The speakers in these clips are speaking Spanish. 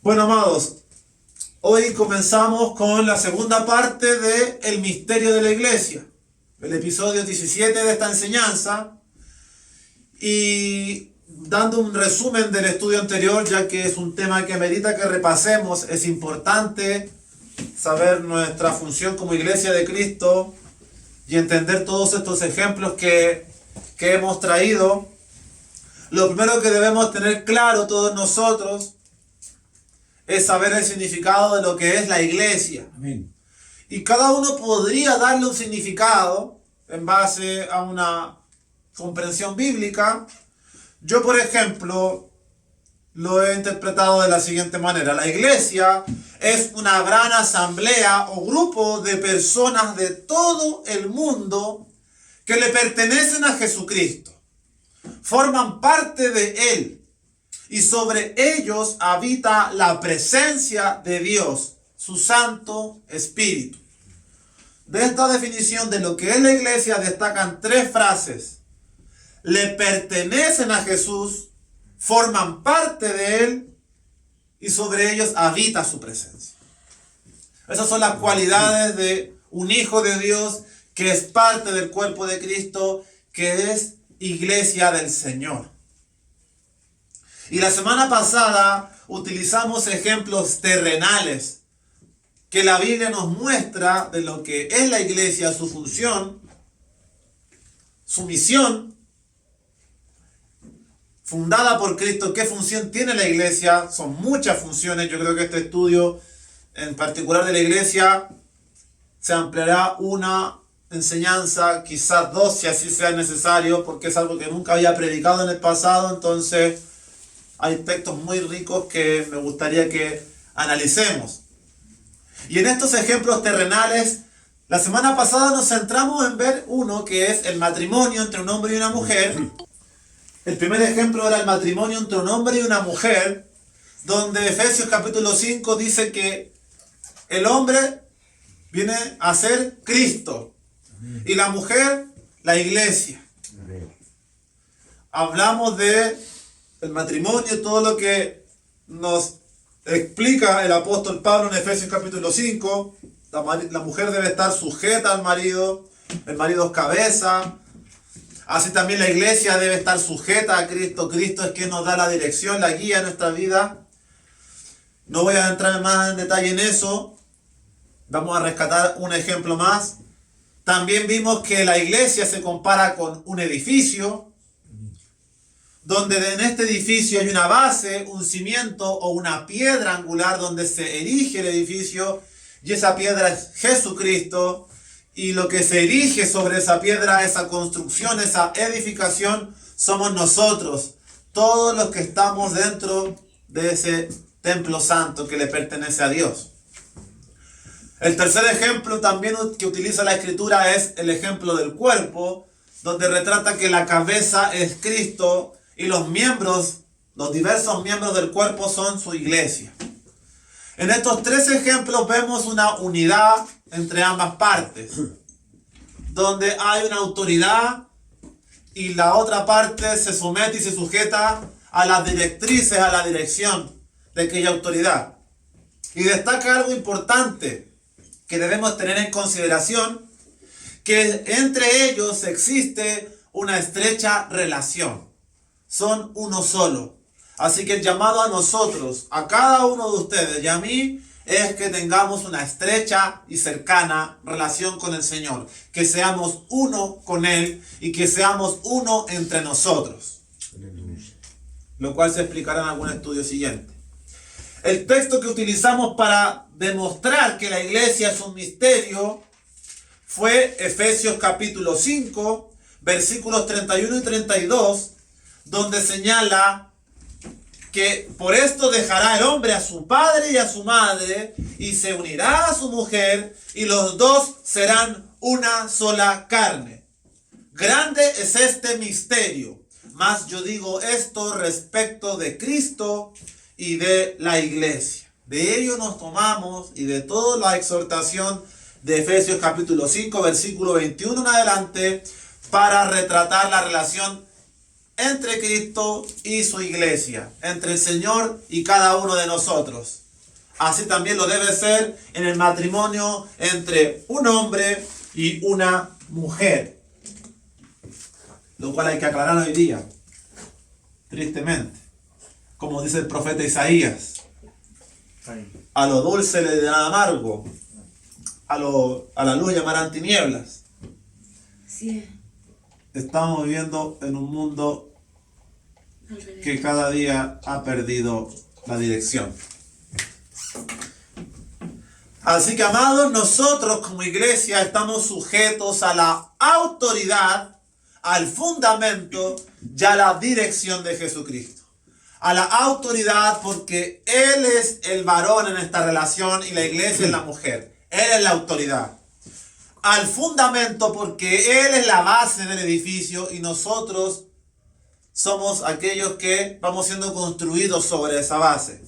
Bueno, amados, hoy comenzamos con la segunda parte de El misterio de la iglesia, el episodio 17 de esta enseñanza, y dando un resumen del estudio anterior, ya que es un tema que merita que repasemos. Es importante saber nuestra función como iglesia de Cristo y entender todos estos ejemplos que hemos traído. Lo primero que debemos tener claro todos nosotros es saber el significado de lo que es la iglesia. Amén. Y cada uno podría darle un significado en base a una comprensión bíblica. Yo, por ejemplo, lo he interpretado de la siguiente manera. La iglesia es una gran asamblea o grupo de personas de todo el mundo que le pertenecen a Jesucristo. Forman parte de Él. Y sobre ellos habita la presencia de Dios, su Santo Espíritu. De esta definición de lo que es la iglesia destacan tres frases. Le pertenecen a Jesús, forman parte de Él y sobre ellos habita su presencia. Esas son las cualidades de un hijo de Dios que es parte del cuerpo de Cristo, que es iglesia del Señor. Y la semana pasada utilizamos ejemplos terrenales que la Biblia nos muestra de lo que es la iglesia, su función, su misión, fundada por Cristo. ¿Qué función tiene la iglesia? Son muchas funciones. Yo creo que este estudio en particular de la iglesia se ampliará una enseñanza, quizás dos si así sea necesario, porque es algo que nunca había predicado en el pasado. Entonces hay textos muy ricos que me gustaría que analicemos. Y en estos ejemplos terrenales, la semana pasada nos centramos en ver uno que es el matrimonio entre un hombre y una mujer. El primer ejemplo era el matrimonio entre un hombre y una mujer, donde Efesios capítulo 5 dice que el hombre viene a ser Cristo y la mujer la iglesia. Hablamos de el matrimonio, todo lo que nos explica el apóstol Pablo en Efesios capítulo 5. La mujer debe estar sujeta al marido, el marido es cabeza. Así también la iglesia debe estar sujeta a Cristo. Cristo es quien nos da la dirección, la guía en nuestra vida. No voy a entrar más en detalle en eso. Vamos a rescatar un ejemplo más. También vimos que la iglesia se compara con un edificio, donde en este edificio hay una base, un cimiento o una piedra angular donde se erige el edificio, y esa piedra es Jesucristo, y lo que se erige sobre esa piedra, esa construcción, esa edificación, somos nosotros, todos los que estamos dentro de ese templo santo que le pertenece a Dios. El tercer ejemplo también que utiliza la Escritura es el ejemplo del cuerpo, donde retrata que la cabeza es Cristo, y los miembros, los diversos miembros del cuerpo son su iglesia. En estos tres ejemplos vemos una unidad entre ambas partes, donde hay una autoridad y la otra parte se somete y se sujeta a las directrices, a la dirección de aquella autoridad. Y destaca algo importante que debemos tener en consideración, que entre ellos existe una estrecha relación. Son uno solo. Así que el llamado a nosotros, a cada uno de ustedes y a mí, es que tengamos una estrecha y cercana relación con el Señor. Que seamos uno con Él y que seamos uno entre nosotros. Lo cual se explicará en algún estudio siguiente. El texto que utilizamos para demostrar que la iglesia es un misterio fue Efesios capítulo 5, versículos 31 y 32, donde señala que por esto dejará el hombre a su padre y a su madre y se unirá a su mujer y los dos serán una sola carne. Grande es este misterio, mas yo digo esto respecto de Cristo y de la iglesia. De ello nos tomamos y de toda la exhortación de Efesios capítulo 5, versículo 21 en adelante, para retratar la relación entre Cristo y su iglesia, entre el Señor y cada uno de nosotros. Así también lo debe ser en el matrimonio entre un hombre y una mujer. Lo cual hay que aclarar hoy día, tristemente. Como dice el profeta Isaías, a lo dulce le dirán amargo, a la luz llamarán tinieblas. Sí. Estamos viviendo en un mundo que cada día ha perdido la dirección. Así que, amados, nosotros como iglesia estamos sujetos a la autoridad, al fundamento y a la dirección de Jesucristo. A la autoridad porque Él es el varón en esta relación y la iglesia es la mujer. Él es la autoridad. Al fundamento porque Él es la base del edificio y nosotros somos aquellos que vamos siendo construidos sobre esa base.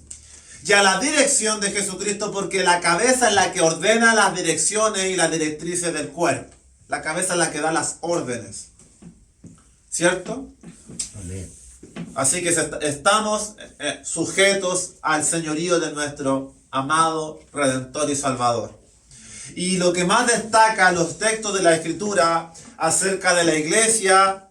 Y a la dirección de Jesucristo porque la cabeza es la que ordena las direcciones y las directrices del cuerpo. La cabeza es la que da las órdenes. ¿Cierto? Amén. Así que estamos sujetos al señorío de nuestro amado Redentor y Salvador. Y lo que más destaca los textos de la Escritura acerca de la iglesia,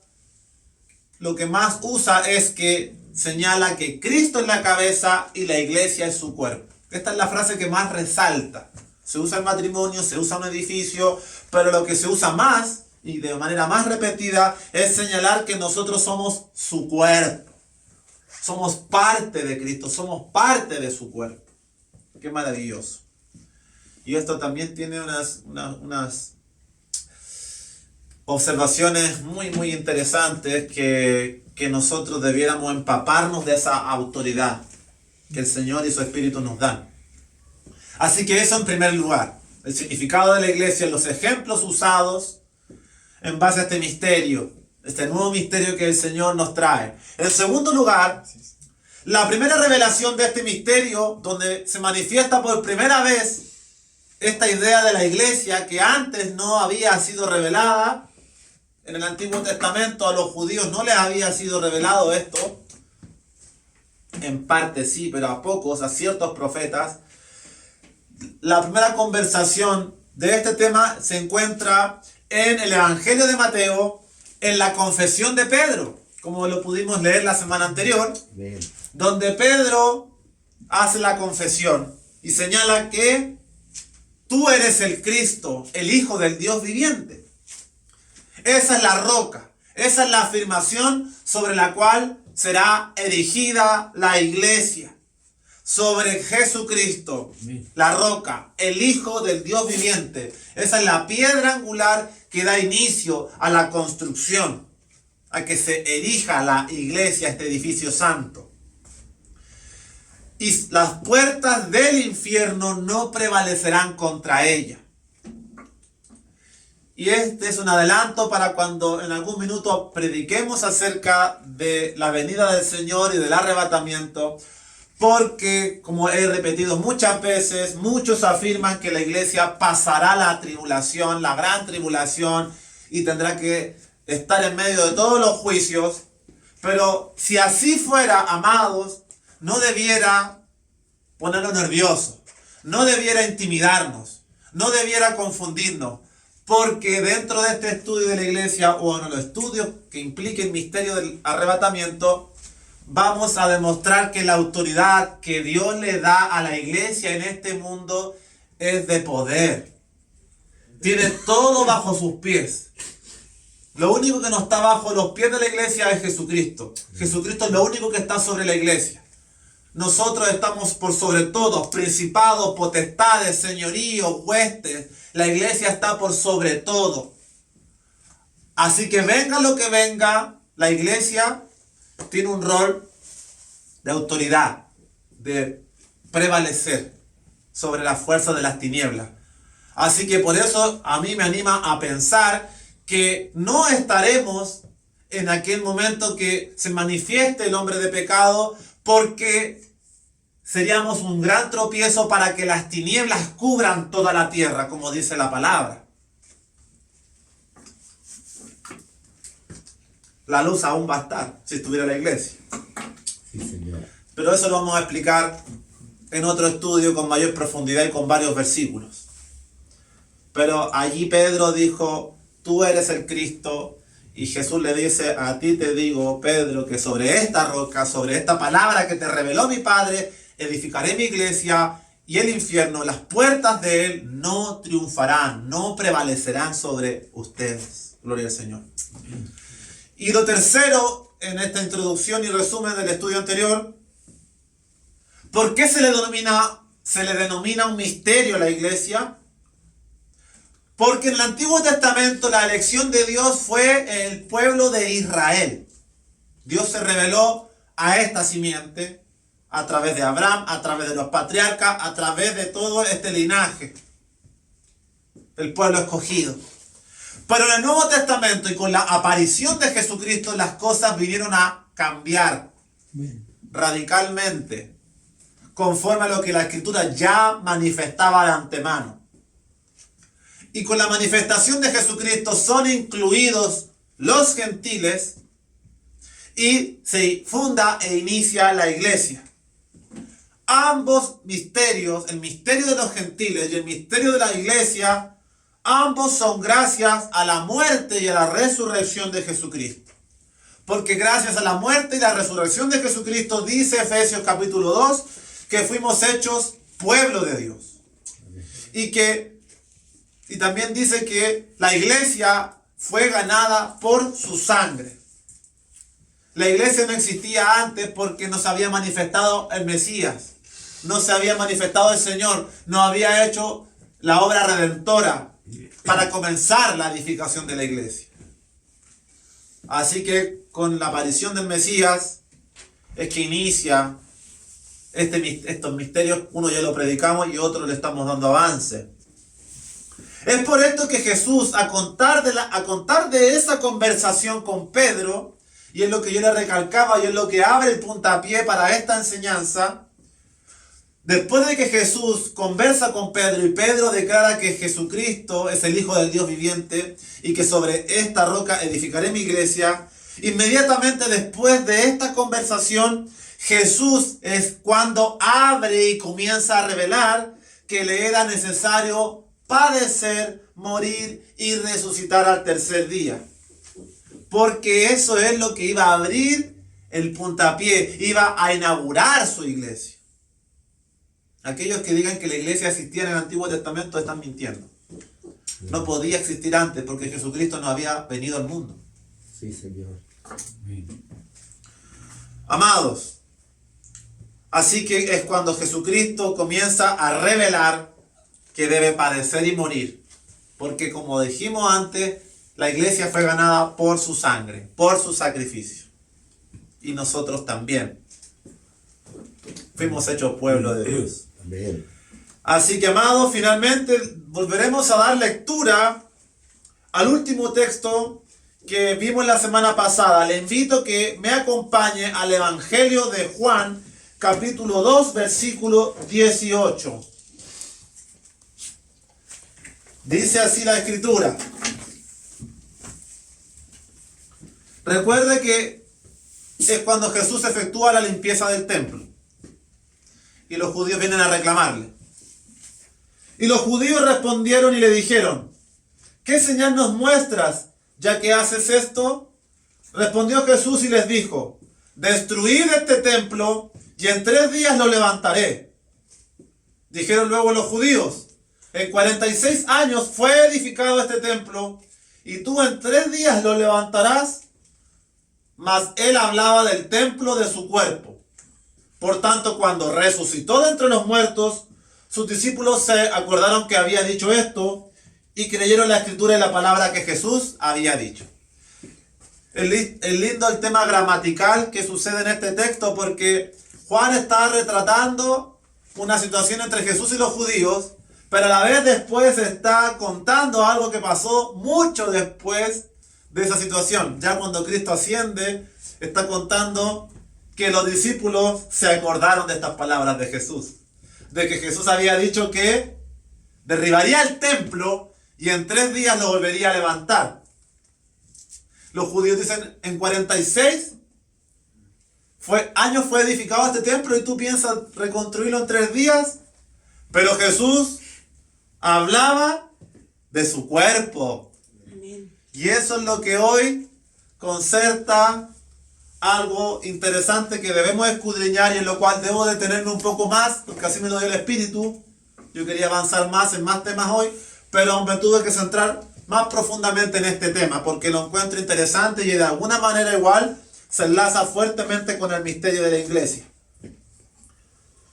lo que más usa es que señala que Cristo es la cabeza y la iglesia es su cuerpo. Esta es la frase que más resalta. Se usa en matrimonio, se usa en un edificio, pero lo que se usa más y de manera más repetida es señalar que nosotros somos su cuerpo. Somos parte de Cristo, somos parte de su cuerpo. Qué maravilloso. Y esto también tiene unas observaciones muy interesantes que nosotros debiéramos empaparnos de esa autoridad que el Señor y su Espíritu nos dan. Así que eso en primer lugar, el significado de la iglesia, los ejemplos usados en base a este misterio, este nuevo misterio que el Señor nos trae. En segundo lugar, la primera revelación de este misterio, donde se manifiesta por primera vez esta idea de la iglesia que antes no había sido revelada. En el Antiguo Testamento a los judíos no les había sido revelado esto. En parte sí, pero a pocos, a ciertos profetas. La primera conversación de este tema se encuentra en el Evangelio de Mateo, en la confesión de Pedro, como lo pudimos leer la semana anterior, Amén. donde Pedro hace la confesión y señala que tú eres el Cristo, el Hijo del Dios viviente. Esa es la roca, esa es la afirmación sobre la cual será erigida la iglesia. Sobre Jesucristo, la roca, el Hijo del Dios viviente. Esa es la piedra angular que da inicio a la construcción, a que se erija la iglesia, este edificio santo. Y las puertas del infierno no prevalecerán contra ella. Y este es un adelanto para cuando en algún minuto prediquemos acerca de la venida del Señor y del arrebatamiento. Porque, como he repetido muchas veces, muchos afirman que la iglesia pasará la tribulación, la gran tribulación, y tendrá que estar en medio de todos los juicios. Pero si así fuera, amados, no debiera ponernos nerviosos, no debiera intimidarnos, no debiera confundirnos, porque dentro de este estudio de la iglesia, o en los estudios que impliquen el misterio del arrebatamiento, vamos a demostrar que la autoridad que Dios le da a la iglesia en este mundo es de poder. Tiene todo bajo sus pies. Lo único que no está bajo los pies de la iglesia es Jesucristo. Jesucristo es lo único que está sobre la iglesia. Nosotros estamos por sobre todo, principados, potestades, señoríos, huestes. La iglesia está por sobre todo. Así que venga lo que venga, la iglesia tiene un rol de autoridad, de prevalecer sobre la fuerza de las tinieblas. Así que por eso a mí me anima a pensar que no estaremos en aquel momento que se manifieste el hombre de pecado, porque seríamos un gran tropiezo para que las tinieblas cubran toda la tierra, como dice la palabra. la luz aún va a estar si estuviera la iglesia. Sí, Señor. Pero eso lo vamos a explicar en otro estudio con mayor profundidad y con varios versículos. Pero allí Pedro dijo, tú eres el Cristo, y Jesús le dice, a ti te digo, Pedro, que sobre esta roca, sobre esta palabra que te reveló mi Padre, edificaré mi iglesia, y el infierno, las puertas de él no triunfarán, no prevalecerán sobre ustedes. Gloria al Señor. Y lo tercero, en esta introducción y resumen del estudio anterior, ¿por qué se le denomina un misterio a la iglesia? Porque en el Antiguo Testamento la elección de Dios fue el pueblo de Israel. Dios se reveló a esta simiente a través de Abraham, a través de los patriarcas, a través de todo este linaje, el pueblo escogido. Pero en el Nuevo Testamento y con la aparición de Jesucristo las cosas vinieron a cambiar radicalmente, conforme a lo que la Escritura ya manifestaba de antemano. Y con la manifestación de Jesucristo son incluidos los gentiles y se funda e inicia la iglesia. Ambos misterios, el misterio de los gentiles y el misterio de la iglesia, ambos son gracias a la muerte y a la resurrección de Jesucristo. Porque gracias a la muerte y la resurrección de Jesucristo, dice Efesios capítulo 2, que fuimos hechos pueblo de Dios. Y también dice que la iglesia fue ganada por su sangre. La iglesia no existía antes porque no se había manifestado el Mesías. No se había manifestado el Señor. No había hecho la obra redentora para comenzar la edificación de la iglesia. Así que con la aparición del Mesías es que inicia estos misterios. Uno ya lo predicamos y otro le estamos dando avance. Es por esto que Jesús, a contar de esa conversación con Pedro, y es lo que yo le recalcaba y es lo que abre el puntapié para esta enseñanza, después de que Jesús conversa con Pedro y Pedro declara que Jesucristo es el Hijo del Dios viviente y que sobre esta roca edificaré mi iglesia, inmediatamente después de esta conversación, Jesús es cuando abre y comienza a revelar que le era necesario padecer, morir y resucitar al tercer día. Porque eso es lo que iba a abrir el puntapié, iba a inaugurar su iglesia. Aquellos que digan que la iglesia existía en el Antiguo Testamento están mintiendo. No podía existir antes porque Jesucristo no había venido al mundo. Sí, Señor. Amados, así que es cuando Jesucristo comienza a revelar que debe padecer y morir. Porque como dijimos antes, la iglesia fue ganada por su sangre, por su sacrificio. Y nosotros también fuimos hechos pueblo de Dios. Amén. Así que, amados, finalmente volveremos a dar lectura al último texto que vimos la semana pasada. Le invito a que me acompañe al Evangelio de Juan, capítulo 2, versículo 18. Dice así la Escritura. Recuerde que es cuando Jesús efectúa la limpieza del templo. Y los judíos vienen a reclamarle. Y los judíos respondieron y le dijeron, ¿qué señal nos muestras, ya que haces esto? Respondió Jesús y les dijo, destruid este templo y en 3 días lo levantaré. Dijeron luego los judíos, en 46 años fue edificado este templo y tú en 3 días lo levantarás. Mas él hablaba del templo de su cuerpo. Por tanto, cuando resucitó de entre los muertos, sus discípulos se acordaron que había dicho esto y creyeron la escritura y la palabra que Jesús había dicho. Es lindo el tema gramatical que sucede en este texto porque Juan está retratando una situación entre Jesús y los judíos, pero a la vez después está contando algo que pasó mucho después de esa situación. Ya cuando Cristo asciende, está contando que los discípulos se acordaron de estas palabras de Jesús. De que Jesús había dicho que derribaría el templo y en 3 días lo volvería a levantar. Los judíos dicen en 46 años fue edificado este templo y tú piensas reconstruirlo en 3 días. Pero Jesús hablaba de su cuerpo. Amén. Y eso es lo que hoy concerta algo interesante que debemos escudriñar y en lo cual debo detenerme un poco más, porque así me lo dio el Espíritu. Yo quería avanzar más en más temas hoy, pero me tuve que centrar más profundamente en este tema, porque lo encuentro interesante y de alguna manera igual se enlaza fuertemente con el misterio de la iglesia.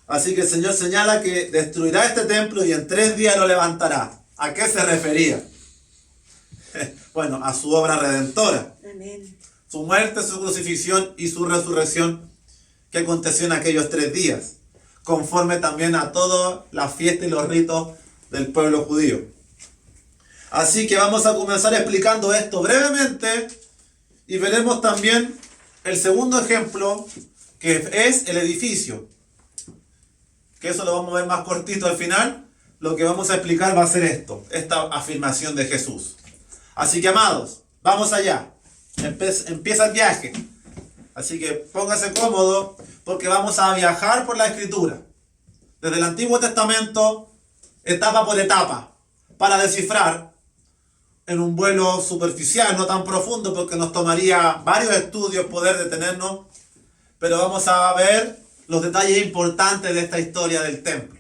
Así que el Señor señala que destruirá este templo y en 3 días lo levantará. ¿A qué se refería? Bueno, a su obra redentora. Amén. Su muerte, su crucifixión y su resurrección que aconteció en aquellos 3 días, conforme también a toda la fiesta y los ritos del pueblo judío. Así que vamos a comenzar explicando esto brevemente y veremos también el segundo ejemplo, que es el edificio. Que eso lo vamos a ver más cortito al final. Lo que vamos a explicar va a ser esta afirmación de Jesús. Así que, amados, vamos allá. Empieza el viaje. Así que póngase cómodo porque vamos a viajar por la Escritura. Desde el Antiguo Testamento, etapa por etapa, para descifrar en un vuelo superficial, no tan profundo, porque nos tomaría varios estudios poder detenernos, pero vamos a ver los detalles importantes de esta historia del templo.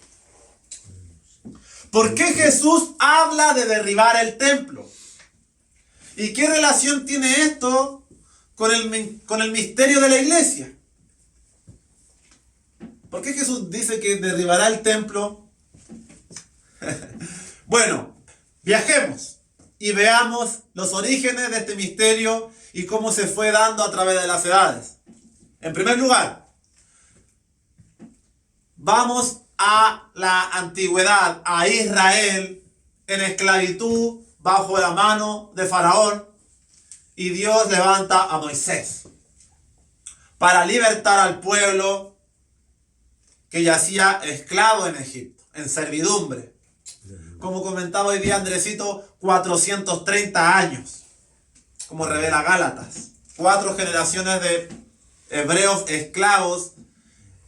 ¿Por qué Jesús habla de derribar el templo? ¿Y qué relación tiene esto con el misterio de la iglesia? ¿Por qué Jesús dice que derribará el templo? Bueno, viajemos y veamos los orígenes de este misterio y cómo se fue dando a través de las edades. En primer lugar, vamos a la antigüedad, a Israel en esclavitud bajo la mano de Faraón, y Dios levanta a Moisés para libertar al pueblo que yacía esclavo en Egipto, en servidumbre. Como comentaba hoy día Andresito, 430 años, como revela Gálatas. 4 generaciones de hebreos esclavos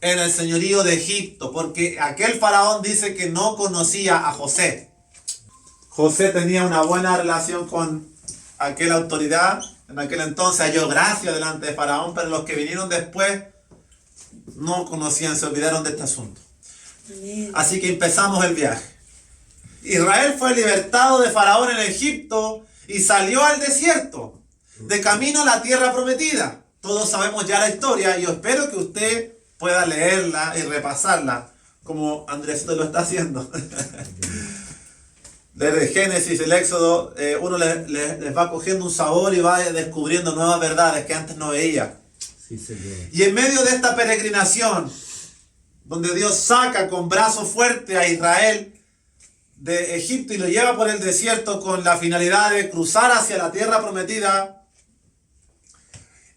en el señorío de Egipto, porque aquel faraón dice que no conocía a José. José tenía una buena relación con aquella autoridad, en aquel entonces halló gracia delante de faraón, pero los que vinieron después no conocían, se olvidaron de este asunto. Amén. Así que empezamos el viaje. Israel fue libertado de Faraón en Egipto y salió al desierto, de camino a la tierra prometida. Todos sabemos ya la historia y yo espero que usted pueda leerla y repasarla, como Andresito lo está haciendo. Desde Génesis, el Éxodo, uno les va cogiendo un sabor y va descubriendo nuevas verdades que antes no veía. Sí, Señor. Y en medio de esta peregrinación, donde Dios saca con brazo fuerte a Israel de Egipto y lo lleva por el desierto con la finalidad de cruzar hacia la tierra prometida,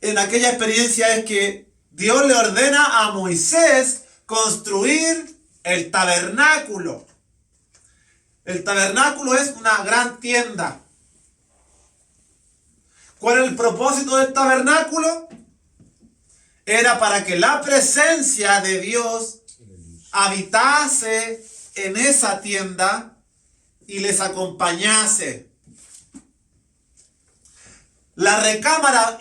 en aquella experiencia es que Dios le ordena a Moisés construir el tabernáculo. El tabernáculo es una gran tienda. ¿Cuál es el propósito del tabernáculo? Era para que la presencia de Dios habitase en esa tienda y les acompañase. La recámara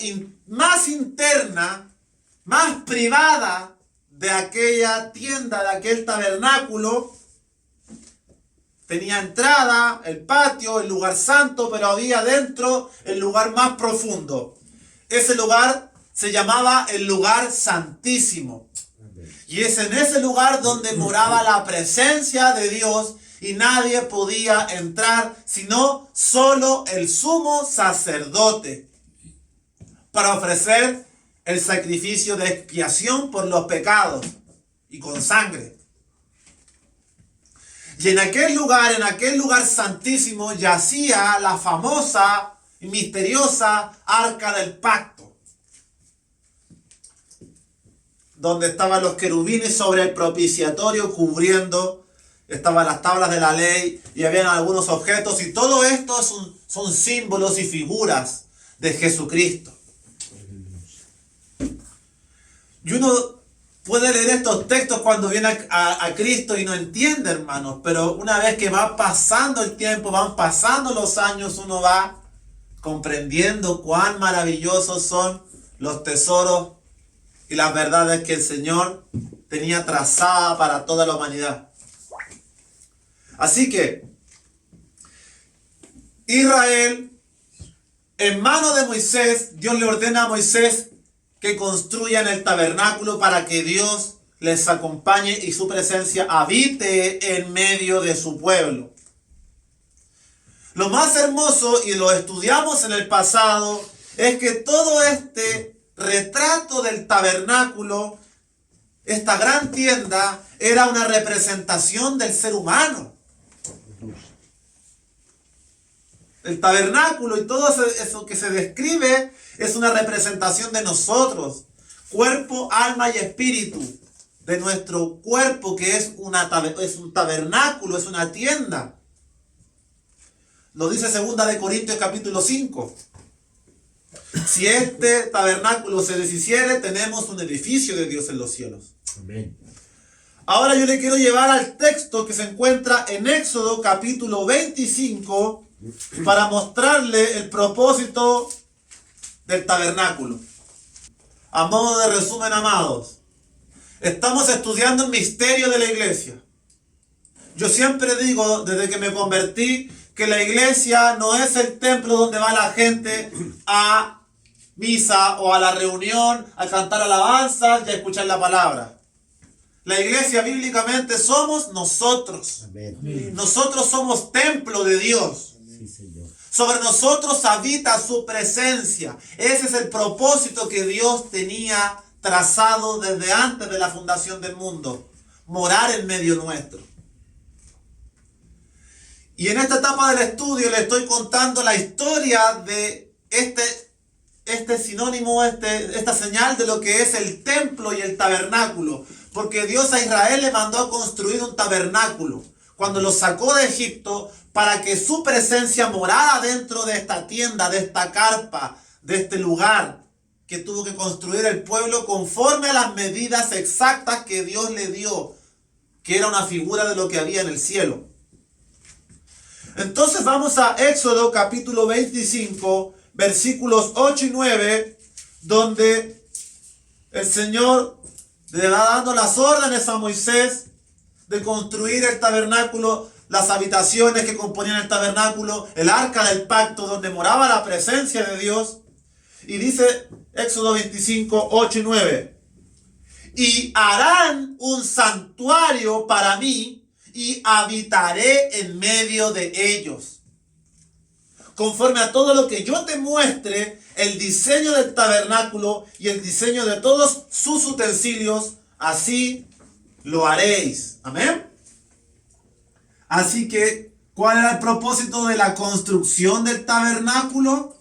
más interna, más privada de aquella tienda, de aquel tabernáculo, tenía entrada, el patio, el lugar santo, pero había dentro el lugar más profundo. Ese lugar se llamaba el lugar santísimo. Y es en ese lugar donde moraba la presencia de Dios y nadie podía entrar sino solo el sumo sacerdote para ofrecer el sacrificio de expiación por los pecados y con sangre. Y en aquel lugar santísimo yacía la famosa y misteriosa Arca del Pacto, donde estaban los querubines sobre el propiciatorio cubriendo, estaban las tablas de la ley y habían algunos objetos, y todo esto son símbolos y figuras de Jesucristo. Y uno puede leer estos textos cuando viene a Cristo y no entiende, hermanos, pero una vez que va pasando el tiempo, van pasando los años, uno va comprendiendo cuán maravillosos son los tesoros y las verdades que el Señor tenía trazada para toda la humanidad. Así que Israel, en manos de Moisés, Dios le ordena a Moisés que construyan el tabernáculo para que Dios les acompañe y su presencia habite en medio de su pueblo. Lo más hermoso, y lo estudiamos en el pasado, es que todo este retrato del tabernáculo, esta gran tienda, era una representación del ser humano. El tabernáculo y todo eso que se describe es una representación de nosotros, cuerpo, alma y espíritu, de nuestro cuerpo que es un tabernáculo, es una tienda. Lo dice 2 de Corintios capítulo 5. Si este tabernáculo se deshiciere, tenemos un edificio de Dios en los cielos. Amén. Ahora yo le quiero llevar al texto que se encuentra en Éxodo capítulo 25 para mostrarle el propósito del tabernáculo. A modo de resumen, amados, estamos estudiando el misterio de la iglesia. Yo siempre digo, desde que me convertí, que la iglesia no es el templo donde va la gente a misa o a la reunión, a cantar alabanzas y a escuchar la palabra. La iglesia bíblicamente somos nosotros. Amén. Nosotros somos templo de Dios. Sí, Señor. Sobre nosotros habita su presencia. Ese es el propósito que Dios tenía trazado desde antes de la fundación del mundo. Morar en medio nuestro. Y en esta etapa del estudio le estoy contando la historia de este sinónimo, esta señal de lo que es el templo y el tabernáculo. Porque Dios a Israel le mandó a construir un tabernáculo cuando lo sacó de Egipto para que su presencia morara dentro de esta tienda, de esta carpa, de este lugar que tuvo que construir el pueblo conforme a las medidas exactas que Dios le dio, que era una figura de lo que había en el cielo. Entonces vamos a Éxodo capítulo 25, versículos 8 y 9, donde el Señor le va dando las órdenes a Moisés de construir el tabernáculo, las habitaciones que componían el tabernáculo, el arca del pacto donde moraba la presencia de Dios. Y dice Éxodo 25, 8 y 9. Y harán un santuario para mí y habitaré en medio de ellos. Conforme a todo lo que yo te muestre, el diseño del tabernáculo y el diseño de todos sus utensilios, así lo haréis. Amén. Así que, ¿cuál era el propósito de la construcción del tabernáculo?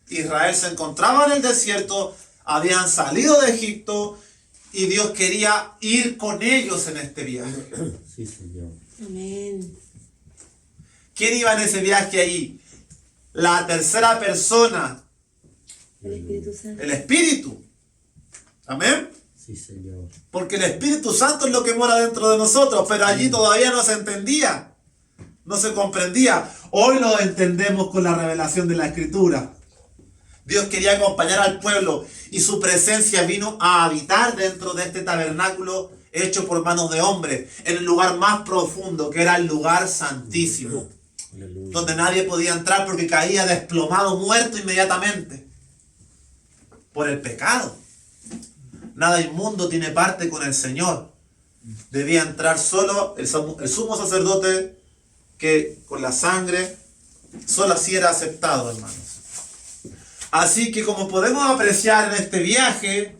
Israel se encontraba en el desierto, habían salido de Egipto y Dios quería ir con ellos en este viaje. Sí, Señor. Amén. ¿Quién iba en ese viaje ahí? La tercera persona, El Espíritu Santo. el Espíritu. Amén. Sí, Señor. Porque el Espíritu Santo es lo que mora dentro de nosotros, pero allí todavía no se entendía, no se comprendía. Hoy lo entendemos con la revelación de la Escritura. Dios quería acompañar al pueblo y su presencia vino a habitar dentro de este tabernáculo hecho por manos de hombres, en el lugar más profundo, que era el lugar santísimo, Aleluya. donde nadie podía entrar porque caía desplomado, muerto inmediatamente por el pecado. Nada inmundo tiene parte con el Señor. Debía entrar solo el sumo sacerdote, que con la sangre solo así era aceptado, hermanos. Así que, como podemos apreciar en este viaje,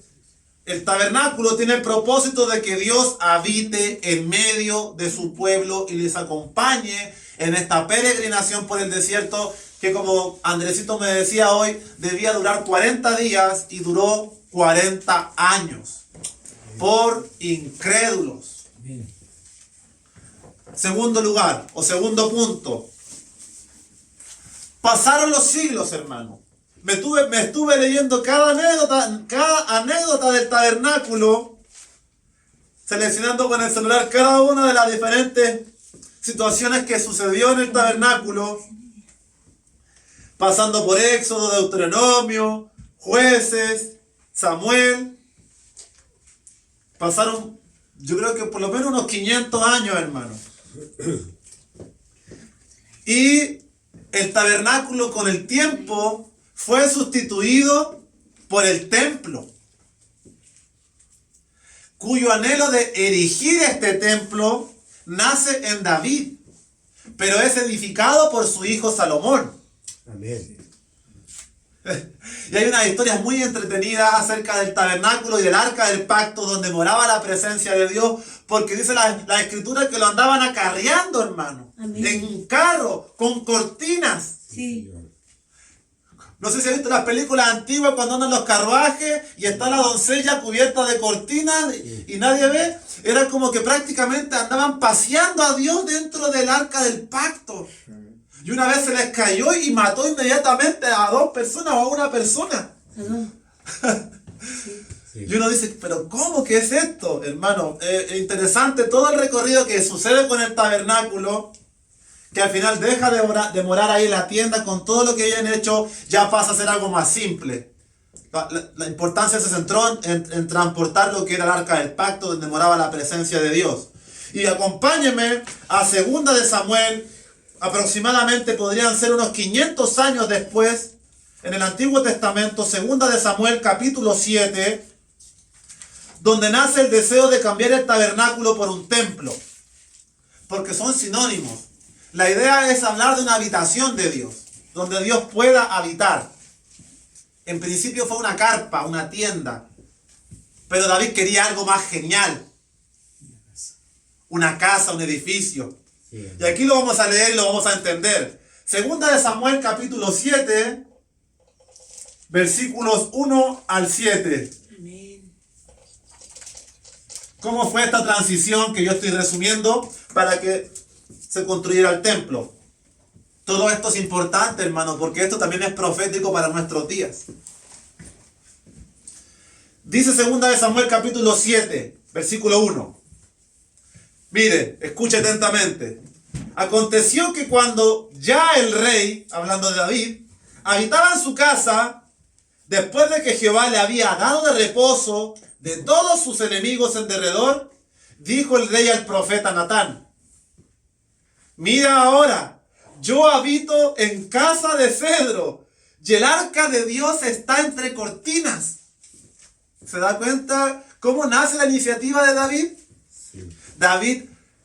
el tabernáculo tiene el propósito de que Dios habite en medio de su pueblo y les acompañe en esta peregrinación por el desierto, que, como Andresito me decía hoy, debía durar 40 días y duró 40 años por incrédulos. Amén. Segundo lugar, o segundo punto. Pasaron los siglos, hermano. me estuve leyendo cada anécdota del tabernáculo, seleccionando con el celular cada una de las diferentes situaciones que sucedió en el tabernáculo, pasando por Éxodo, Deuteronomio, Jueces, Samuel. Pasaron, yo creo que por lo menos unos 500 años, hermano. Y el tabernáculo con el tiempo fue sustituido por el templo, cuyo anhelo de erigir este templo nace en David, pero es edificado por su hijo Salomón. Amén. Y hay unas historias muy entretenidas acerca del tabernáculo y del arca del pacto donde moraba la presencia de Dios, porque dice la escritura que lo andaban acarreando, hermano. Amén. En un carro, con cortinas. Sí. No sé si has visto las películas antiguas cuando andan los carruajes y está la doncella cubierta de cortinas y nadie ve. Era como que prácticamente andaban paseando a Dios dentro del arca del pacto. Y una vez se les cayó y mató inmediatamente a 2 personas o a una persona. Perdón. Sí. Y uno dice, pero ¿cómo que es esto, hermano? Interesante todo el recorrido que sucede con el tabernáculo, que al final deja de morar ahí en la tienda con todo lo que hayan hecho, ya pasa a ser algo más simple. La importancia se centró en transportar lo que era el arca del pacto, donde moraba la presencia de Dios. Y acompáñenme a 2 de Samuel, aproximadamente podrían ser unos 500 años después, en el Antiguo Testamento, 2 de Samuel capítulo 7, donde nace el deseo de cambiar el tabernáculo por un templo, porque son sinónimos. La idea es hablar de una habitación de Dios, donde Dios pueda habitar. En principio fue una carpa, una tienda, pero David quería algo más genial, una casa, un edificio. Sí. Y aquí lo vamos a leer y lo vamos a entender. 2 de Samuel capítulo 7, versículos 1 al 7. Amén. ¿Cómo fue esta transición que yo estoy resumiendo para que se construyera el templo? Todo esto es importante, hermano, porque esto también es profético para nuestros días. Dice 2 de Samuel capítulo 7, versículo 1. Mire, escuche atentamente. Aconteció que cuando ya el rey, hablando de David, habitaba en su casa, después de que Jehová le había dado de reposo de todos sus enemigos en derredor, dijo el rey al profeta Natán: mira ahora, yo habito en casa de cedro, y el arca de Dios está entre cortinas. ¿Se da cuenta cómo nace la iniciativa de David? Sí. David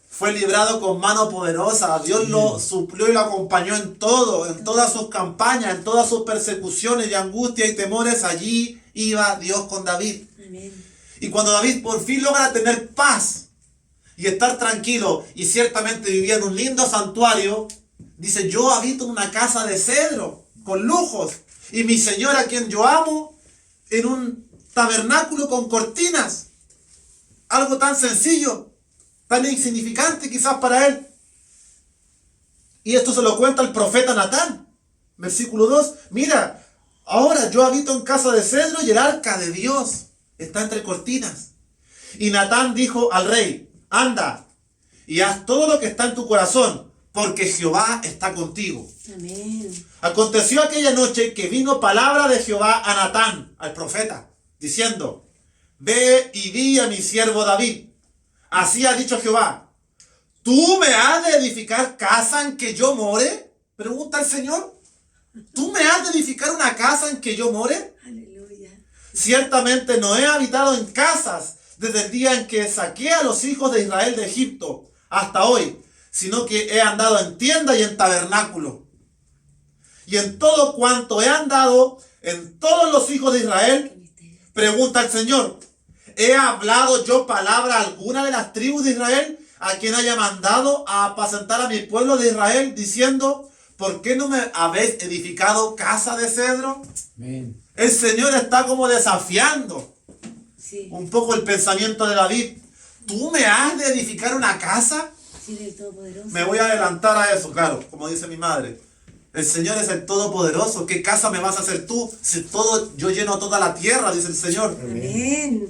fue librado con mano poderosa. Dios lo suplió y lo acompañó en todo, en todas sus campañas, en todas sus persecuciones y angustia y temores. Allí iba Dios con David. Amén. Y cuando David por fin logra tener paz y estar tranquilo, y ciertamente vivía en un lindo santuario, dice: yo habito en una casa de cedro, con lujos, y mi Señor, a quien yo amo, en un tabernáculo con cortinas. Algo tan sencillo, tan insignificante quizás para él. Y esto se lo cuenta el profeta Natán. Versículo 2. Mira, ahora yo habito en casa de cedro y el arca de Dios está entre cortinas. Y Natán dijo al rey: anda y haz todo lo que está en tu corazón, porque Jehová está contigo. Amén. Aconteció aquella noche que vino palabra de Jehová a Natán, al profeta, diciendo: ve y di a mi siervo David, así ha dicho Jehová: ¿tú me has de edificar casa en que yo more? Pregunta el Señor. ¿Tú me has de edificar una casa en que yo more? Aleluya. Ciertamente no he habitado en casas desde el día en que saqué a los hijos de Israel de Egipto hasta hoy, sino que he andado en tienda y en tabernáculo. Y en todo cuanto he andado en todos los hijos de Israel, pregunta el Señor: ¿he hablado yo palabra alguna de las tribus de Israel, a quien haya mandado a apacentar a mi pueblo de Israel, diciendo: ¿por qué no me habéis edificado casa de cedro? Amén. El Señor está como desafiando Sí. un poco el pensamiento de David. ¿Tú me has de edificar una casa? Sí, del Todopoderoso. Me voy a adelantar a eso, claro, como dice mi madre. El Señor es el Todopoderoso. ¿Qué casa me vas a hacer tú? Si yo lleno toda la tierra, dice el Señor. Amén.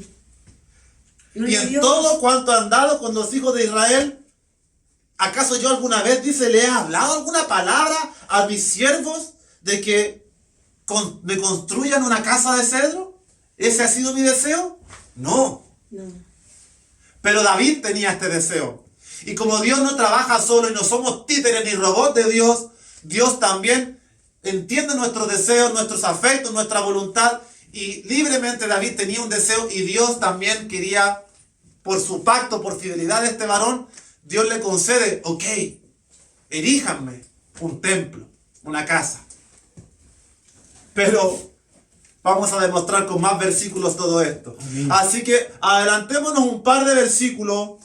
Y Gloria a en Dios. todo cuanto he andado con los hijos de Israel, ¿acaso yo alguna vez, dice, le he hablado alguna palabra a mis siervos de que me construyan una casa de cedro? ¿Ese ha sido mi deseo? No. No. Pero David tenía este deseo. Y como Dios no trabaja solo y no somos títeres ni robots de Dios, Dios también entiende nuestros deseos, nuestros afectos, nuestra voluntad. Y libremente David tenía un deseo y Dios también quería, por su pacto, por fidelidad de este varón, Dios le concede, ok, eríjanme un templo, una casa. Pero vamos a demostrar con más versículos todo esto. Amén. Así que adelantémonos un par de versículos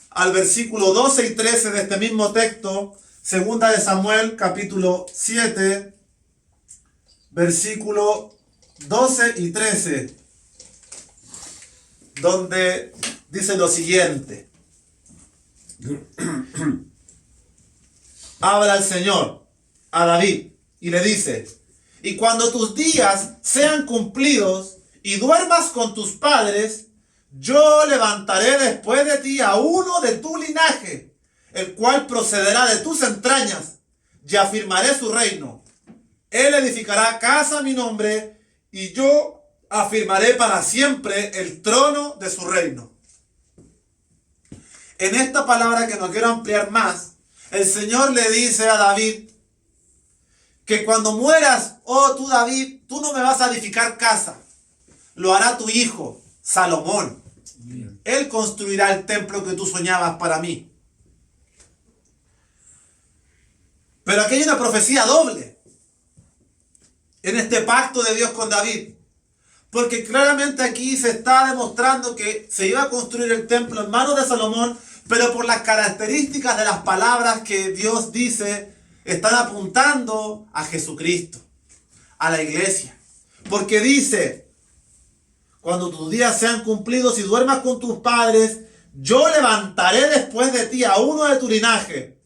al versículo 12 y 13 de este mismo texto. Segunda de Samuel, capítulo 7, versículo 12 y 13. Donde dice lo siguiente. Habla el Señor a David y le dice: y cuando tus días sean cumplidos y duermas con tus padres, yo levantaré después de ti a uno de tu linaje, el cual procederá de tus entrañas, y afirmaré su reino. Él edificará casa a mi nombre, y yo afirmaré para siempre el trono de su reino. En esta palabra, que no quiero ampliar más, el Señor le dice a David que cuando mueras, oh tú David, tú no me vas a edificar casa, lo hará tu hijo Salomón. Él construirá el templo que tú soñabas para mí. Pero aquí hay una profecía doble en este pacto de Dios con David, porque claramente aquí se está demostrando que se iba a construir el templo en manos de Salomón, pero por las características de las palabras que Dios dice, están apuntando a Jesucristo, a la iglesia. Porque dice: cuando tus días sean cumplidos y duermas con tus padres, yo levantaré después de ti a uno de tu linaje,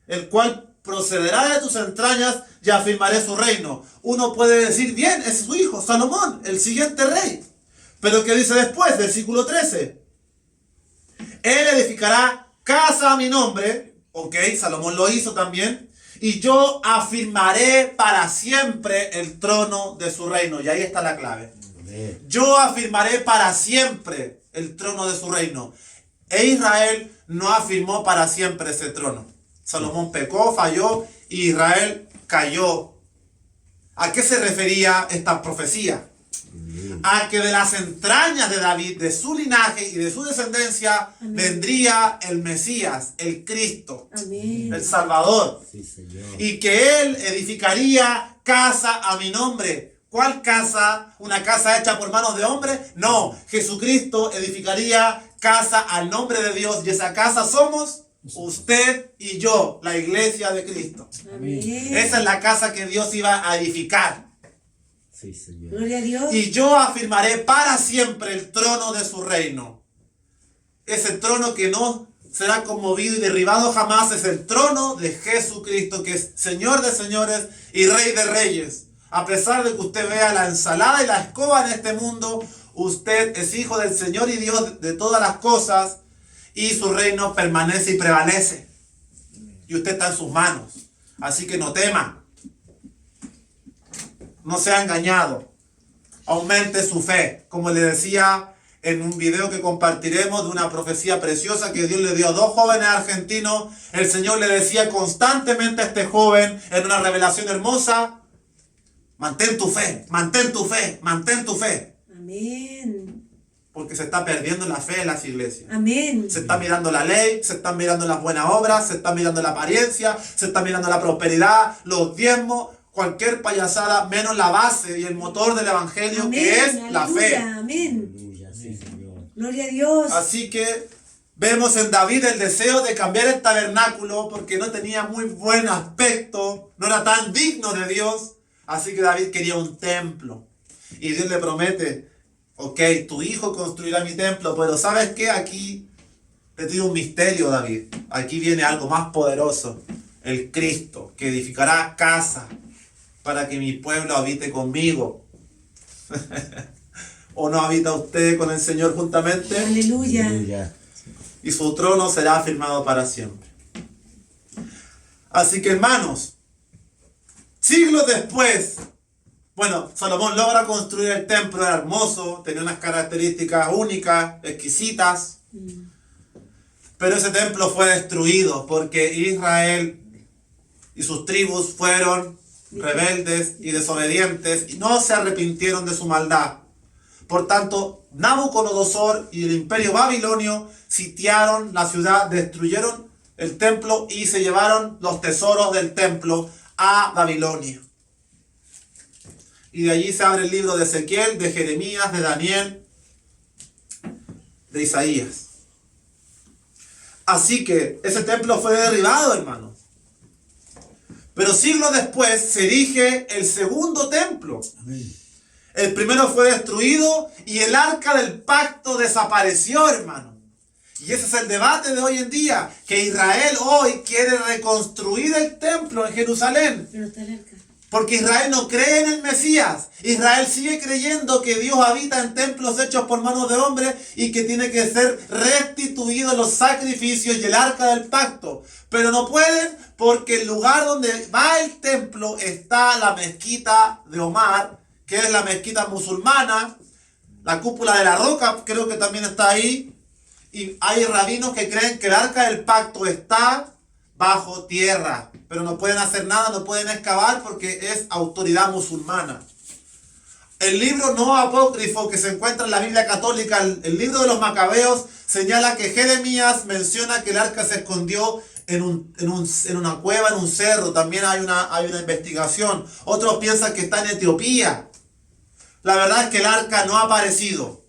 el cual procederá de tus entrañas, y afirmaré su reino. Uno puede decir, bien, es su hijo, Salomón, el siguiente rey. Pero ¿qué dice después? Versículo 13. Él edificará casa a mi nombre. Ok, Salomón lo hizo también. Y yo afirmaré para siempre el trono de su reino. Y ahí está la clave. Amén. Yo afirmaré para siempre el trono de su reino. E Israel no afirmó para siempre ese trono. Salomón pecó, falló y Israel cayó. ¿A qué se refería esta profecía? A que de las entrañas de David, de su linaje y de su descendencia, Amén, vendría el Mesías, el Cristo, amén, el Salvador. Sí, Señor. Y que él edificaría casa a mi nombre. ¿Cuál casa? ¿Una casa hecha por manos de hombre? No, Jesucristo edificaría casa al nombre de Dios, y esa casa somos usted y yo, la iglesia de Cristo. amén. Esa es la casa que Dios iba a edificar. Sí, Señor. Gloria a Dios. Y yo afirmaré para siempre el trono de su reino. Ese trono que no será conmovido y derribado jamás es el trono de Jesucristo, que es Señor de señores y Rey de reyes. A pesar de que usted vea la ensalada y la escoba en este mundo, usted es hijo del Señor y Dios de todas las cosas, y su reino permanece y prevalece. Y usted está en sus manos. Así que no tema. No sea engañado. Aumente su fe. Como le decía en un video que compartiremos de una profecía preciosa que Dios le dio a dos jóvenes argentinos, el Señor le decía constantemente a este joven en una revelación hermosa: mantén tu fe, mantén tu fe, mantén tu fe. Amén, Porque se está perdiendo la fe en las iglesias. amén, Se está mirando la ley, se están mirando las buenas obras, se está mirando la apariencia, se está mirando la prosperidad, los diezmos, cualquier payasada, menos la base y el motor del evangelio, que es la aleluya, fe. amén. Aleluya, sí, Señor. Gloria a Dios. Así que vemos en David el deseo de cambiar el tabernáculo porque no tenía muy buen aspecto, no era tan digno de Dios. Así que David quería un templo. Y Dios le promete: ok, tu hijo construirá mi templo, pero ¿sabes qué? Aquí te tiro un misterio, David. Aquí viene algo más poderoso: el Cristo. que edificará casa para que mi pueblo habite conmigo. ¿O no habita usted con el Señor juntamente? Aleluya. Aleluya. Y su trono será afirmado para siempre. Así que, hermanos, siglos después, bueno, Salomón logra construir el templo, era hermoso, tenía unas características únicas, exquisitas, pero ese templo fue destruido porque Israel y sus tribus fueron rebeldes y desobedientes y no se arrepintieron de su maldad. Por tanto, Nabucodonosor y el imperio babilonio sitiaron la ciudad, destruyeron el templo y se llevaron los tesoros del templo a Babilonia. Y de allí se abre el libro de Ezequiel, de Jeremías, de Daniel, de Isaías. Así que ese templo fue derribado, hermanos. Pero siglos después se erige el segundo templo. Amén. El primero fue destruido y el arca del pacto desapareció, hermano. Y ese es el debate de hoy en día, que Israel hoy quiere reconstruir el templo en Jerusalén. Pero está el arca. Porque Israel no cree en el Mesías. Israel sigue creyendo que Dios habita en templos hechos por manos de hombres y que tiene que ser restituidos los sacrificios y el arca del pacto. Pero no pueden porque el lugar donde va el templo está la mezquita de Omar, que es la mezquita musulmana. La cúpula de la roca creo que también está ahí. Y hay rabinos que creen que el arca del pacto está bajo tierra, pero no pueden hacer nada, no pueden excavar porque es autoridad musulmana. El libro no apócrifo que se encuentra en la Biblia católica, el libro de los Macabeos, señala que Jeremías menciona que el arca se escondió en una cueva, en un cerro. También hay una investigación. Otros piensan que está en Etiopía. La verdad es que el arca no ha aparecido,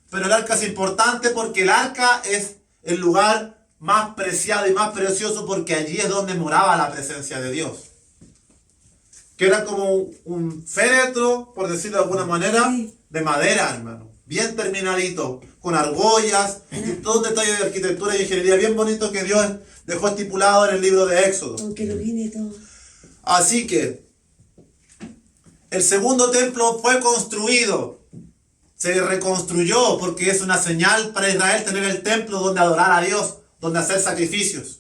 pero el arca es importante porque el arca es el lugar más preciado y más precioso porque allí es donde moraba la presencia de Dios. Que era como un féretro, por decirlo de alguna manera, Sí. de madera, hermano. Bien terminadito, con argollas, y todo un detalle de arquitectura y ingeniería bien bonito que Dios dejó estipulado en el libro de Éxodo. Con querubines y todo. Así que el segundo templo fue construido. Se reconstruyó porque es una señal para Israel tener el templo donde adorar a Dios, donde hacer sacrificios.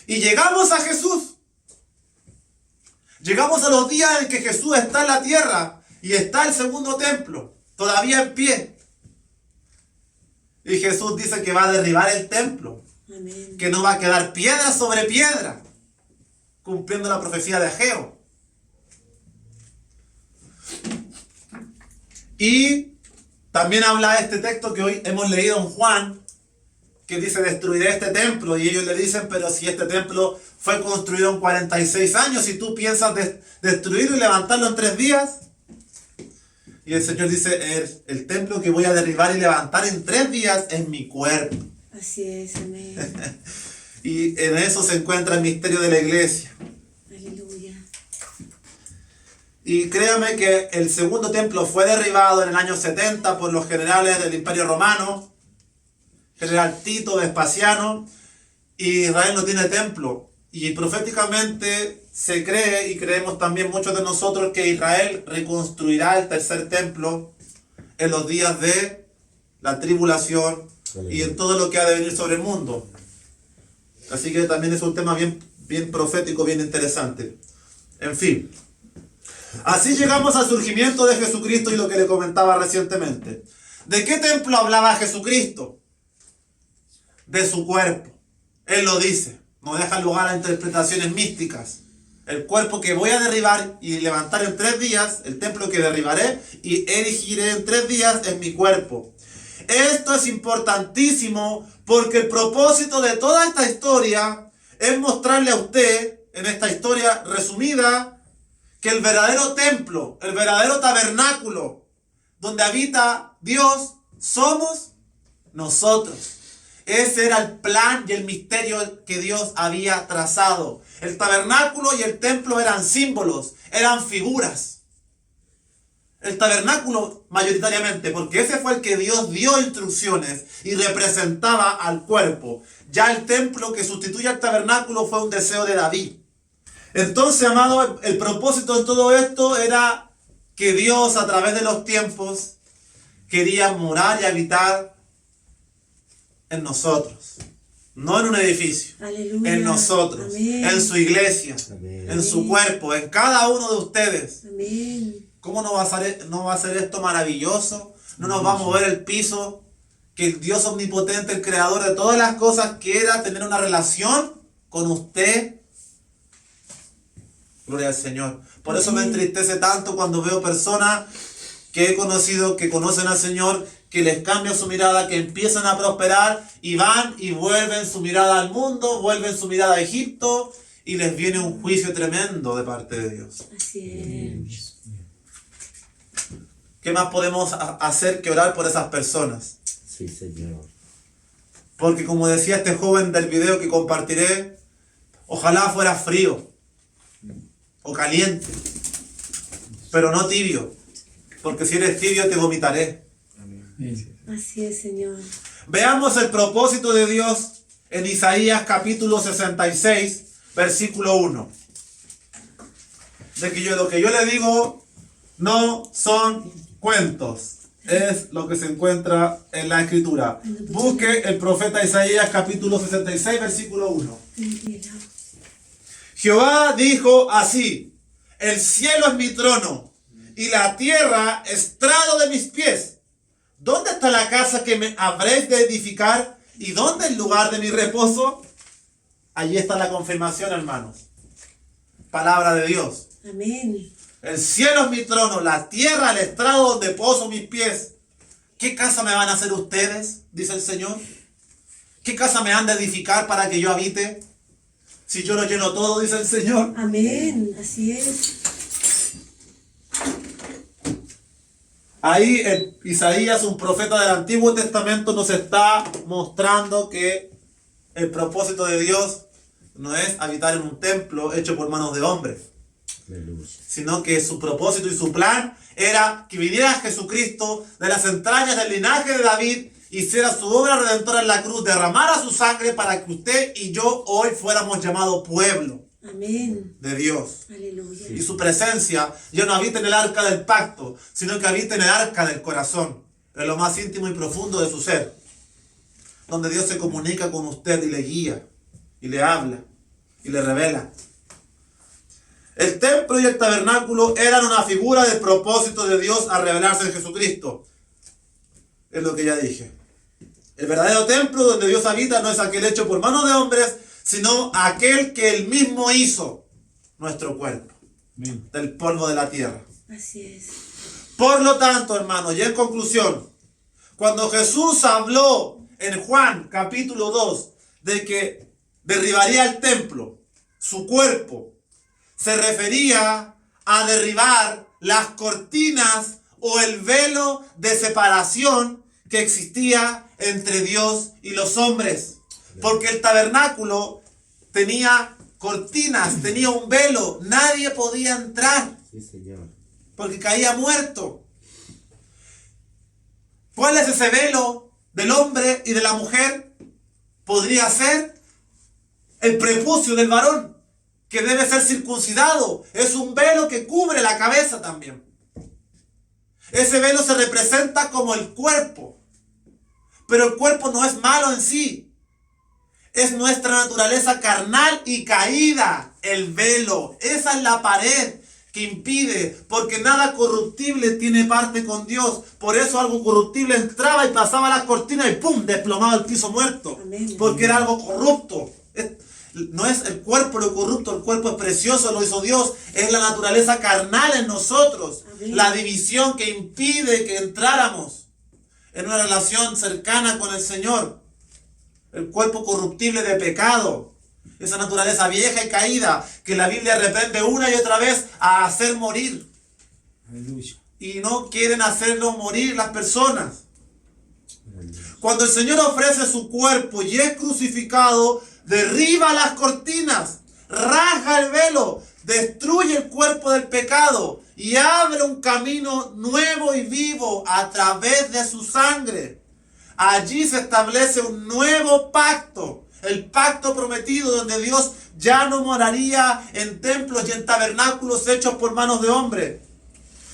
Y llegamos a Jesús. Llegamos a los días en que Jesús está en la tierra y está el segundo templo, todavía en pie. Y Jesús dice que va a derribar el templo, Amén. que no va a quedar piedra sobre piedra, cumpliendo la profecía de Ageo. Y también habla este texto que hoy hemos leído en Juan, que dice: destruiré este templo. Y ellos le dicen: pero si este templo fue construido en 46 años y tú piensas destruirlo y levantarlo en 3 días. Y el Señor dice: el templo que voy a derribar y levantar en 3 días es mi cuerpo. Así es, amén. Y en eso se encuentra el misterio de la iglesia. Aleluya. Y créame que el segundo templo fue derribado en el año 70 por los generales del Imperio Romano, general Tito, Vespasiano, y Israel no tiene templo. Y proféticamente se cree, y creemos también muchos de nosotros, que Israel reconstruirá el tercer templo en los días de la tribulación y en todo lo que ha de venir sobre el mundo. Así que también es un tema bien profético, bien interesante. En fin. Así llegamos al surgimiento de Jesucristo y lo que le comentaba recientemente. ¿De qué templo hablaba Jesucristo? De su cuerpo. Él lo dice. No deja lugar a interpretaciones místicas. El cuerpo que voy a derribar y levantar en 3 días, el templo que derribaré y erigiré en 3 días, es mi cuerpo. Esto es importantísimo porque el propósito de toda esta historia es mostrarle a usted, en esta historia resumida, que el verdadero templo, el verdadero tabernáculo donde habita Dios, somos nosotros. Ese era el plan y el misterio que Dios había trazado. El tabernáculo y el templo eran símbolos, eran figuras. El tabernáculo mayoritariamente, porque ese fue el que Dios dio instrucciones y representaba al cuerpo. Ya el templo que sustituye al tabernáculo fue un deseo de David. Entonces, amado, el propósito de todo esto era que Dios a través de los tiempos quería morar y habitar en nosotros. No en un edificio, Aleluya. en nosotros, Amén. en su iglesia, Amén. en su cuerpo, en cada uno de ustedes. Amén. ¿Cómo no va a ser esto maravilloso? No nos va a mover el piso. Que el Dios omnipotente, el creador de todas las cosas, quiera tener una relación con usted. Gloria al Señor. Por eso me entristece tanto cuando veo personas que he conocido, que conocen al Señor, que les cambia su mirada, que empiezan a prosperar y van y vuelven su mirada al mundo, vuelven su mirada a Egipto y les viene un juicio tremendo de parte de Dios. Así es. ¿Qué más podemos hacer que orar por esas personas? Sí, Señor. Porque como decía este joven del video que compartiré, ojalá fuera frío o caliente, pero no tibio, porque si eres tibio te vomitaré. Así es, Señor. Veamos el propósito de Dios en Isaías capítulo 66, versículo 1. De que lo que yo le digo no son cuentos, es lo que se encuentra en la escritura. Busque el profeta Isaías capítulo 66, versículo 1. Jehová dijo así: el cielo es mi trono y la tierra estrado de mis pies. ¿Dónde está la casa que me habréis de edificar? ¿Y dónde el lugar de mi reposo? Allí está la confirmación, hermanos. Palabra de Dios. Amén. El cielo es mi trono, la tierra el estrado donde poso mis pies. ¿Qué casa me van a hacer ustedes? Dice el Señor. ¿Qué casa me han de edificar para que yo habite? Si yo lo lleno todo, dice el Señor. Amén. Así es. Ahí Isaías, un profeta del Antiguo Testamento, nos está mostrando que el propósito de Dios no es habitar en un templo hecho por manos de hombres, Aleluya. sino que su propósito y su plan era que viniera Jesucristo de las entrañas del linaje de David, hiciera su obra redentora en la cruz, derramara su sangre para que usted y yo hoy fuéramos llamados pueblo Amén. de Dios. Aleluya. Y su presencia ya no habita en el arca del pacto, sino que habita en el arca del corazón, en lo más íntimo y profundo de su ser, donde Dios se comunica con usted y le guía, y le habla, y le revela. El templo y el tabernáculo eran una figura del propósito de Dios a revelarse en Jesucristo. Es lo que ya dije. El verdadero templo donde Dios habita no es aquel hecho por manos de hombres, sino aquel que Él mismo hizo, nuestro cuerpo, del polvo de la tierra. Así es. Por lo tanto, hermanos, y en conclusión, cuando Jesús habló en Juan capítulo 2 de que derribaría el templo, su cuerpo, se refería a derribar las cortinas o el velo de separación que existía entre Dios y los hombres. Porque el tabernáculo tenía cortinas, tenía un velo, nadie podía entrar Sí, Señor. porque caía muerto. ¿Cuál es ese velo del hombre y de la mujer? Podría ser el prepucio del varón, que debe ser circuncidado. Es un velo que cubre la cabeza también. Ese velo se representa como el cuerpo, pero el cuerpo no es malo en sí. Es nuestra naturaleza carnal y caída, el velo. Esa es la pared que impide, porque nada corruptible tiene parte con Dios. Por eso algo corruptible entraba y pasaba las cortinas y ¡pum!, desplomaba el piso muerto. Amén. Porque era algo corrupto. No es el cuerpo lo corrupto, el cuerpo es precioso, lo hizo Dios. Es la naturaleza carnal en nosotros. Amén. La división que impide que entráramos en una relación cercana con el Señor. El cuerpo corruptible de pecado, esa naturaleza vieja y caída que la Biblia reprende una y otra vez a hacer morir. Aleluya. Y no quieren hacerlo morir las personas. Cuando el Señor ofrece su cuerpo y es crucificado, derriba las cortinas, rasga el velo, destruye el cuerpo del pecado y abre un camino nuevo y vivo a través de su sangre. Allí se establece un nuevo pacto El pacto prometido donde Dios ya no moraría en templos y en tabernáculos hechos por manos de hombre,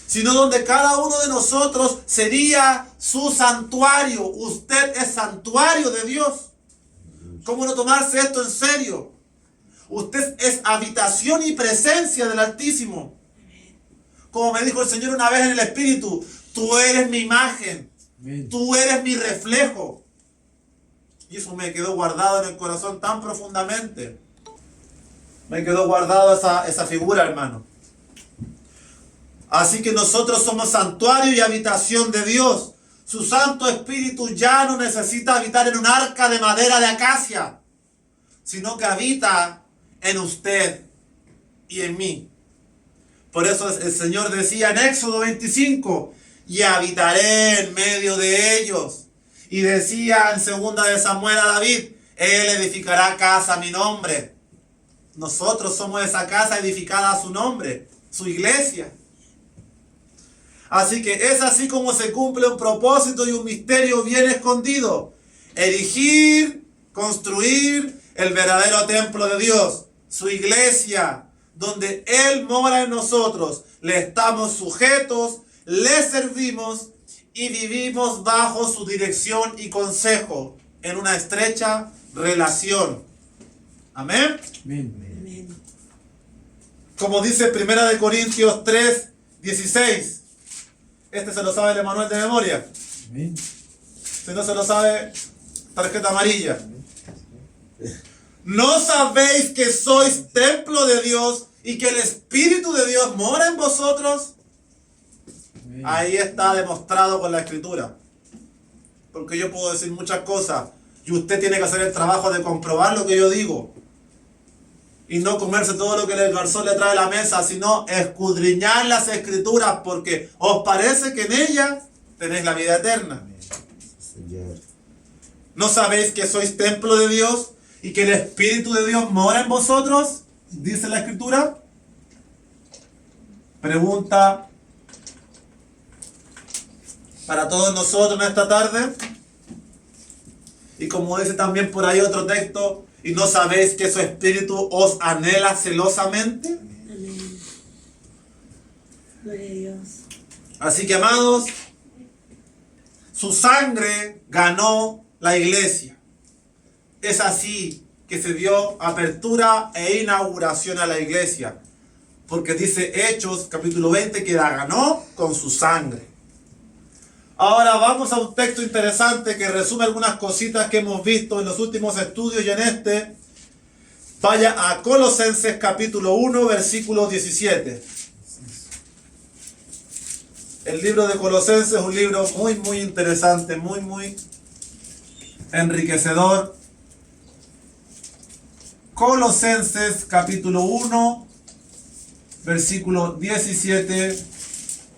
sino donde cada uno de nosotros sería su santuario. Usted es santuario de Dios. ¿Cómo no tomarse esto en serio? Usted es habitación y presencia del Altísimo. Como me dijo el Señor una vez en el Espíritu, tú eres mi imagen, Amén. tú eres mi reflejo. Y eso me quedó guardado en el corazón tan profundamente. Me quedó guardado esa figura, hermano. Así que nosotros somos santuario y habitación de Dios. Su Santo Espíritu ya no necesita habitar en un arca de madera de acacia, sino que habita en usted y en mí. Por eso el Señor decía en Éxodo 25, y habitaré en medio de ellos. Y decía en 2 de Samuel a David, Él edificará casa a mi nombre. Nosotros somos esa casa edificada a su nombre, su iglesia. Así que es así como se cumple un propósito y un misterio bien escondido. Erigir, construir el verdadero templo de Dios, su iglesia, donde Él mora en nosotros. Le estamos sujetos, le servimos y vivimos bajo su dirección y consejo en una estrecha relación. Amén. Amén. Amén. Como dice 1 Corintios 3, 16. Este se lo sabe el Emanuel de memoria. Amén. Si no se lo sabe, tarjeta amarilla. ¿No sabéis que sois templo de Dios y que el Espíritu de Dios mora en vosotros? Amén. Ahí está demostrado con la Escritura. Porque yo puedo decir muchas cosas y usted tiene que hacer el trabajo de comprobar lo que yo digo. Y no comerse todo lo que el garzón le trae a la mesa, sino escudriñar las Escrituras, porque os parece que en ellas tenéis la vida eterna. Señor. ¿No sabéis que sois templo de Dios y que el Espíritu de Dios mora en vosotros? Dice la Escritura. Pregunta para todos nosotros en esta tarde. Y como dice también por ahí otro texto, ¿y no sabéis que su Espíritu os anhela celosamente? Amén. Gloria a Dios. Así que, amados, su sangre ganó la iglesia. Es así que se dio apertura e inauguración a la iglesia. Porque dice Hechos, capítulo 20, que la ganó con su sangre. Ahora vamos a un texto interesante que resume algunas cositas que hemos visto en los últimos estudios y en este. Vaya a Colosenses capítulo 1, versículo 17. El libro de Colosenses es un libro muy interesante, muy enriquecedor. Colosenses capítulo 1, versículo 17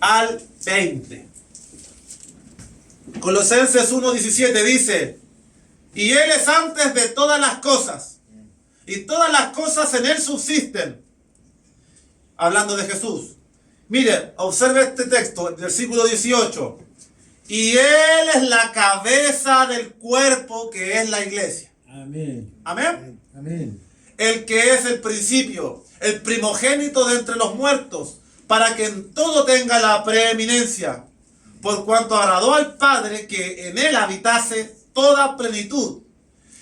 al 20. Colosenses 1:17 dice, y Él es antes de todas las cosas, y todas las cosas en Él subsisten. Hablando de Jesús. Mire, observe este texto, versículo 18. Y Él es la cabeza del cuerpo que es la iglesia. Amén. Amén. Amén. El que es el principio, el primogénito de entre los muertos, para que en todo tenga la preeminencia. Por cuanto agradó al Padre que en Él habitase toda plenitud,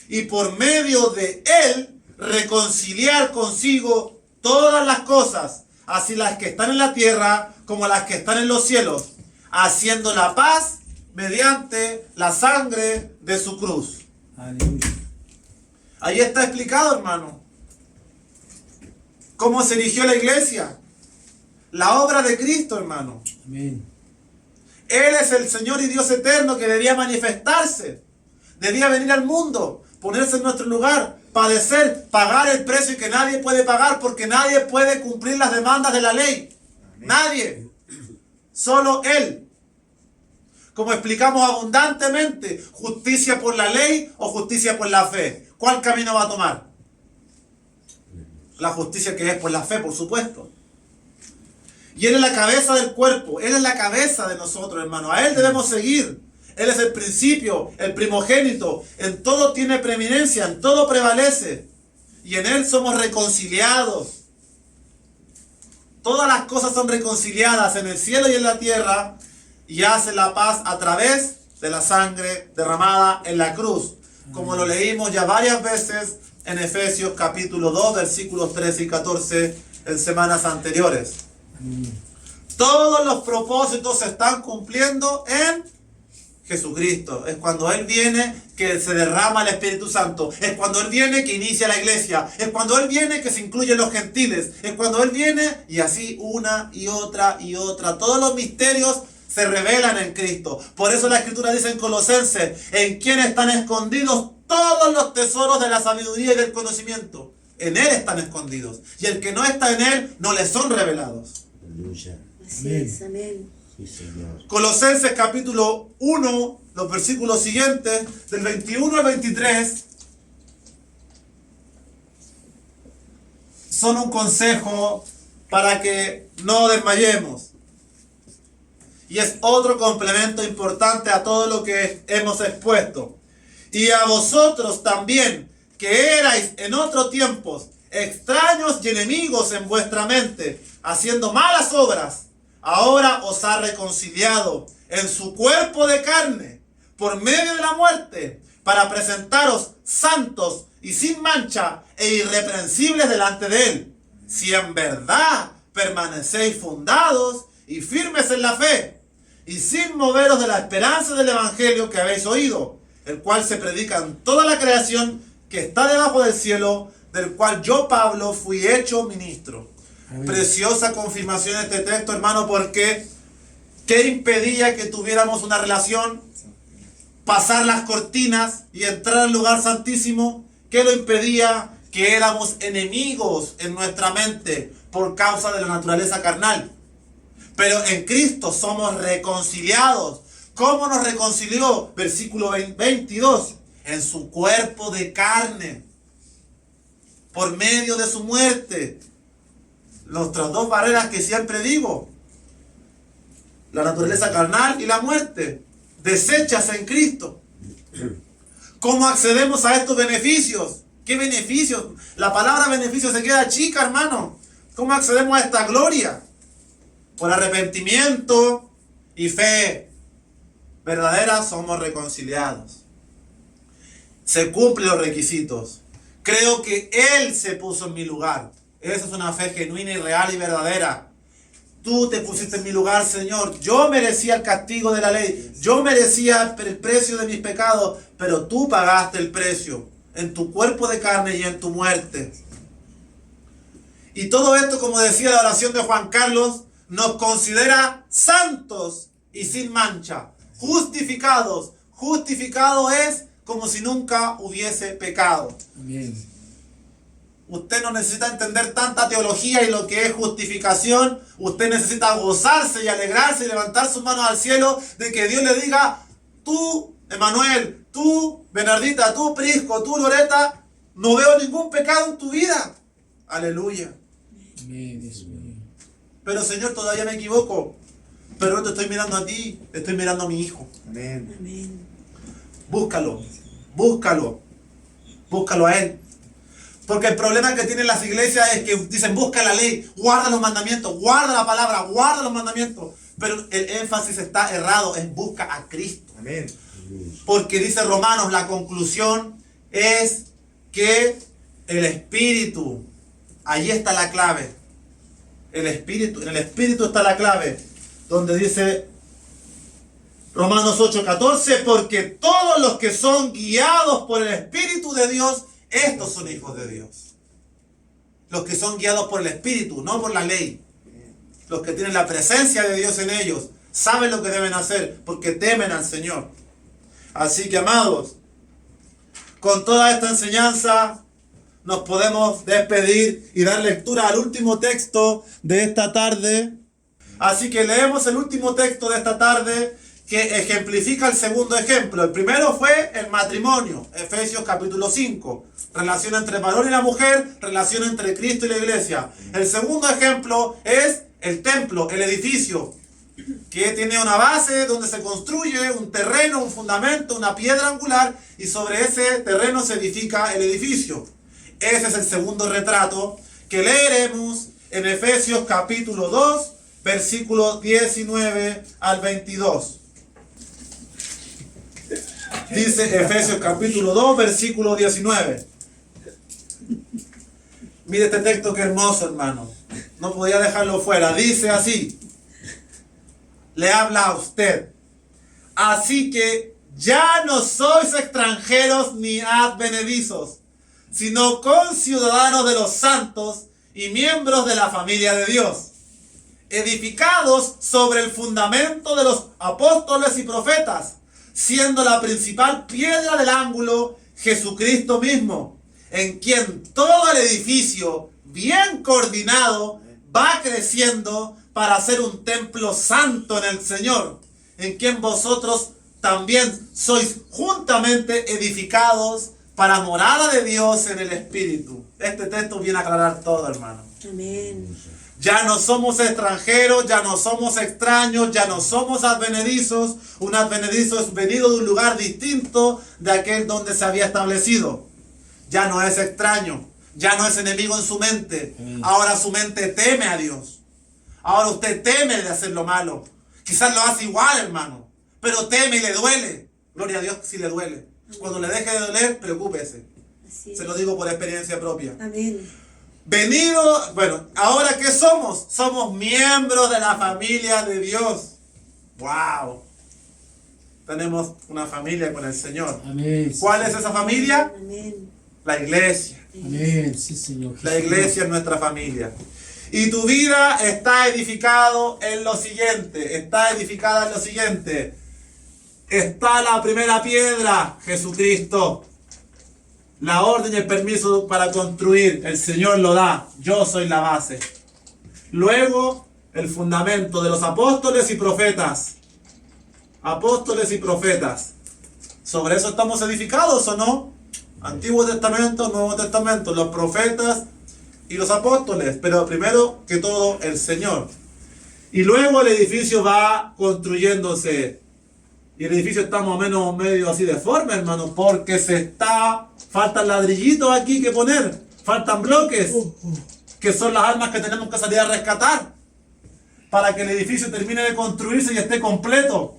y por medio de Él reconciliar consigo todas las cosas, así las que están en la tierra como las que están en los cielos, haciendo la paz mediante la sangre de su cruz. Aleluya. Ahí está explicado, hermano, cómo se erigió la iglesia, la obra de Cristo, hermano. Amén. Él es el Señor y Dios eterno que debía manifestarse, debía venir al mundo, ponerse en nuestro lugar, padecer, pagar el precio que nadie puede pagar, porque nadie puede cumplir las demandas de la ley. Nadie. Solo Él. Como explicamos abundantemente, justicia por la ley o justicia por la fe. ¿Cuál camino va a tomar? La justicia que es por la fe, por supuesto. Y Él es la cabeza del cuerpo. Él es la cabeza de nosotros, hermano. A Él debemos seguir. Él es el principio, el primogénito. En todo tiene preeminencia, en todo prevalece. Y en Él somos reconciliados. Todas las cosas son reconciliadas en el cielo y en la tierra, y hace la paz a través de la sangre derramada en la cruz, como lo leímos ya varias veces en Efesios capítulo 2, versículos 13 y 14 en semanas anteriores. Todos los propósitos se están cumpliendo en Jesucristo. Es cuando Él viene que se derrama el Espíritu Santo. Es cuando Él viene que inicia la iglesia. Es cuando Él viene que se incluyen los gentiles. Es cuando Él viene y así una y otra y otra. Todos los misterios se revelan en Cristo. Por eso la Escritura dice en Colosenses, en quien están escondidos todos los tesoros de la sabiduría y del conocimiento. En Él están escondidos. Y el que no está en Él, no le son revelados. Aleluya. Así es, amén. Sí, Señor. Colosenses capítulo 1, los versículos siguientes, del 21 al 23, son un consejo para que no desmayemos. Y es otro complemento importante a todo lo que hemos expuesto. Y a vosotros también, que erais en otros tiempos extraños y enemigos en vuestra mente, haciendo malas obras, ahora os ha reconciliado en su cuerpo de carne, por medio de la muerte, para presentaros santos y sin mancha e irreprensibles delante de Él, si en verdad permanecéis fundados y firmes en la fe, y sin moveros de la esperanza del Evangelio que habéis oído, el cual se predica en toda la creación que está debajo del cielo, del cual yo, Pablo, fui hecho ministro. Amén. Preciosa confirmación este texto, hermano, porque ¿qué impedía que tuviéramos una relación? Pasar las cortinas y entrar al lugar santísimo. ¿Qué lo impedía? Que éramos enemigos en nuestra mente por causa de la naturaleza carnal. Pero en Cristo somos reconciliados. ¿Cómo nos reconcilió? Versículo 22. En su cuerpo de carne. Por medio de su muerte. Nuestras dos barreras que siempre digo. La naturaleza carnal y la muerte. Desechas en Cristo. ¿Cómo accedemos a estos beneficios? ¿Qué beneficios? La palabra beneficio se queda chica, hermano. ¿Cómo accedemos a esta gloria? Por arrepentimiento y fe verdadera somos reconciliados. Se cumplen los requisitos. Creo que Él se puso en mi lugar. Esa es una fe genuina y real y verdadera. Tú te pusiste en mi lugar, Señor. Yo merecía el castigo de la ley. Yo merecía el precio de mis pecados. Pero tú pagaste el precio en tu cuerpo de carne y en tu muerte. Y todo esto, como decía la oración de Juan Carlos, nos considera santos y sin mancha. Justificados. Justificado es como si nunca hubiese pecado. Amén. Usted no necesita entender tanta teología y lo que es justificación. Usted necesita gozarse y alegrarse y levantar sus manos al cielo de que Dios le diga, tú, Emanuel, tú, Bernardita, tú, Prisco, tú, Loreta, no veo ningún pecado en tu vida. Aleluya. Amén, Dios mío. Pero Señor, todavía me equivoco. Pero no te estoy mirando a ti, estoy mirando a mi hijo. Amén. Amén. Búscalo, búscalo, búscalo a Él. Porque el problema que tienen las iglesias es que dicen, busca la ley, guarda los mandamientos, guarda la palabra, guarda los mandamientos. Pero el énfasis está errado, es busca a Cristo. Amén. Porque dice Romanos, la conclusión es que el Espíritu, allí está la clave. El Espíritu, en el Espíritu está la clave. Donde dice Romanos 8:14, porque todos los que son guiados por el Espíritu de Dios, estos son hijos de Dios. Los que son guiados por el Espíritu, no por la ley. Los que tienen la presencia de Dios en ellos, saben lo que deben hacer porque temen al Señor. Así que, amados, con toda esta enseñanza nos podemos despedir y dar lectura al último texto de esta tarde. Así que leemos el último texto de esta tarde que ejemplifica el segundo ejemplo. El primero fue el matrimonio, Efesios capítulo 5. Relación entre el varón y la mujer, relación entre Cristo y la iglesia. El segundo ejemplo es el templo, el edificio. que tiene una base donde se construye un terreno, un fundamento, una piedra angular, y sobre ese terreno se edifica el edificio. Ese es el segundo retrato que leeremos en Efesios capítulo 2, versículos 19 al 22. Dice Efesios capítulo 2, versículo 19. Mire este texto que hermoso, hermano. No podía dejarlo fuera. Dice así. Le habla a usted. Así que ya no sois extranjeros ni advenedizos, sino conciudadanos de los santos y miembros de la familia de Dios, edificados sobre el fundamento de los apóstoles y profetas, siendo la principal piedra del ángulo Jesucristo mismo, en quien todo el edificio, bien coordinado, va creciendo para ser un templo santo en el Señor, en quien vosotros también sois juntamente edificados para morada de Dios en el Espíritu. Este texto viene a aclarar todo, hermano. Amén. Ya no somos extranjeros, ya no somos extraños, ya no somos advenedizos. Un advenedizo es venido de un lugar distinto de aquel donde se había establecido. Ya no es extraño, ya no es enemigo en su mente. Ahora su mente teme a Dios. Ahora usted teme de hacer lo malo. Quizás lo hace igual, hermano, pero teme y le duele. Gloria a Dios si le duele. Cuando le deje de doler, preocúpese. Así Se es. lo digo por experiencia propia. Amén. Venido, bueno, ahora ¿qué somos? Somos miembros de la familia de Dios. ¡Wow! Tenemos una familia con el Señor. Amén. Sí, ¿Cuál es esa familia? Amén. La iglesia. Amén. Sí, Señor. La iglesia es nuestra familia. Y tu vida está edificado en lo siguiente. Está edificada en lo siguiente. Está la primera piedra, Jesucristo. La orden y el permiso para construir, el Señor lo da. Yo soy la base. Luego, el fundamento de los apóstoles y profetas. Apóstoles y profetas. ¿Sobre eso estamos edificados o no? Antiguo Testamento, Nuevo Testamento, los profetas y los apóstoles. Pero primero que todo, el Señor. Y luego el edificio va construyéndose. Y el edificio está más o menos medio así deforme, hermano, porque faltan ladrillitos aquí que poner, faltan bloques, que son las almas que tenemos que salir a rescatar, para que el edificio termine de construirse y esté completo.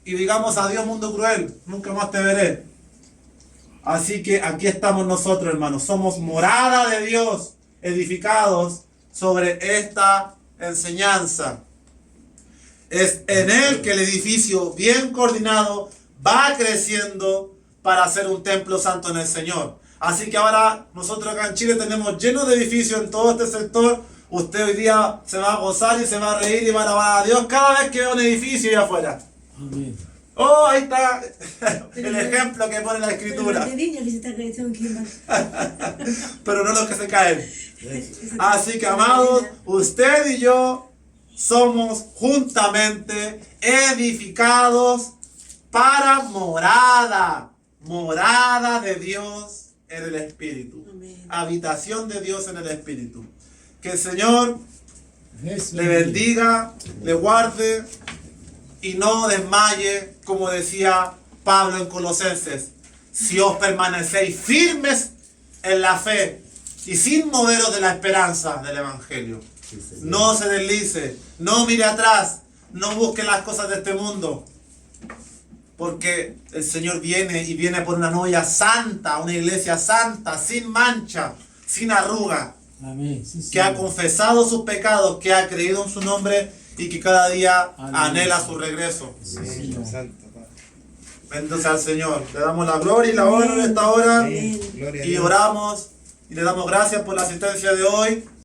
Y digamos adiós mundo cruel, nunca más te veré. Así que aquí estamos nosotros, hermanos, somos morada de Dios, edificados sobre esta enseñanza. Es en él que el edificio bien coordinado va creciendo para ser un templo santo en el Señor. Así que ahora nosotros acá en Chile tenemos lleno de edificios en todo este sector. Usted hoy día se va a gozar y se va a reír y va a alabar a Dios cada vez que ve un edificio allá afuera. Amén. Oh, ahí está el ejemplo que pone la Escritura. De niños que se está creciendo aquí más. Pero no los que se caen. Así que, amados, usted y yo somos juntamente edificados para morada de Dios en el Espíritu. Amén. Habitación de Dios en el Espíritu. Que el Señor Eso. le bendiga, le guarde y no desmaye, como decía Pablo en Colosenses. Si os permanecéis firmes en la fe y sin moveros de la esperanza del Evangelio. No se deslice, no mire atrás, no busque las cosas de este mundo. Porque el Señor viene y viene por una novia santa, una iglesia santa, sin mancha, sin arruga, Amén. Sí, que ha Señor. confesado sus pecados, que ha creído en su nombre y que cada día Aleluya. anhela su regreso. Sí, Señor. Bendito sea el Señor. Le damos la gloria y la honra en esta hora Amén. y oramos y le damos gracias por la asistencia de hoy.